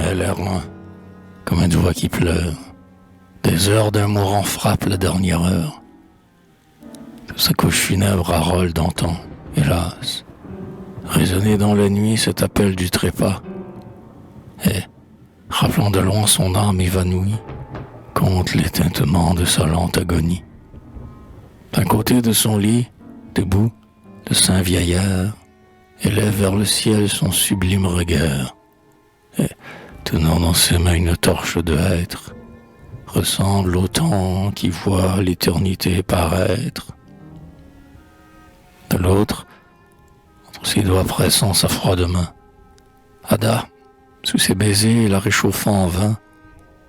jamais l'air loin, comme une voix qui pleure. Des heures d'un mourant frappent la dernière heure. Sous sa couche funèbre, Harold entend, hélas, résonner dans la nuit cet appel du trépas. Et, rappelant de loin son âme évanouie, compte les tintements de sa lente agonie. D'un côté de son lit, debout, le saint vieillard élève vers le ciel son sublime regard, et, tenant dans ses mains une torche de hêtre, ressemble au temps qui voit l'éternité paraître. De l'autre, entre ses doigts pressant sa froide main, Ada, sous ses baisers la réchauffant en vain,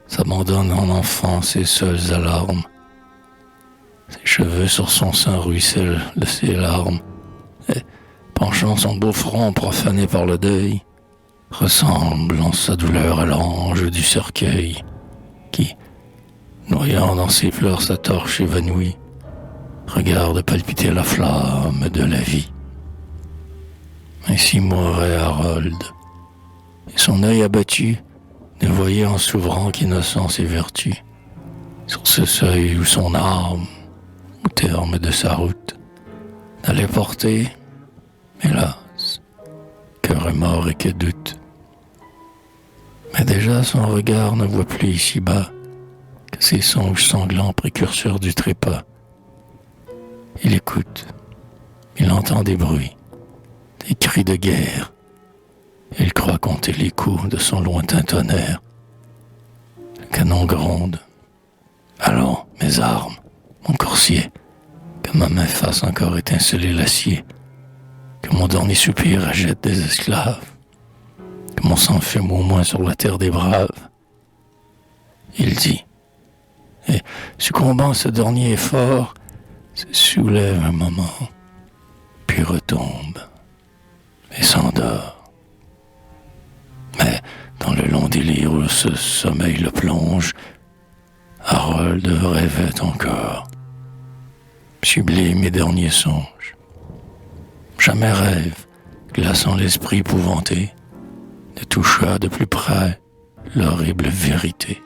s'abandonne en enfant ses seules alarmes. Ses cheveux sur son sein ruissellent de ses larmes, et, penchant son beau front profané par le deuil, ressemble en sa douleur à l'ange du cercueil, qui, noyant dans ses pleurs sa torche évanouie, regarde palpiter la flamme de la vie. Ainsi mourait Harold, et son œil abattu ne voyait en s'ouvrant qu'innocence et vertu. Sur ce seuil où son âme, au terme de sa route, n'allait porter, hélas, que remords et que doute. Mais déjà son regard ne voit plus ici-bas que ces songes sanglants précurseurs du trépas. Il écoute, il entend des bruits, des cris de guerre. Il croit compter les coups de son lointain tonnerre. Le canon gronde. Allons, mes armes, mon coursier, que ma main fasse encore étinceler l'acier, que mon dernier soupir achète des esclaves, que mon sang fume au moins sur la terre des braves. Il dit, et succombant à ce dernier effort, se soulève un moment, puis retombe et s'endort. Mais dans le long délire où ce sommeil le plonge, Harold rêvait encore. Sublime et dernier songe. Jamais rêve, glaçant l'esprit épouvanté, ne toucha de plus près l'horrible vérité.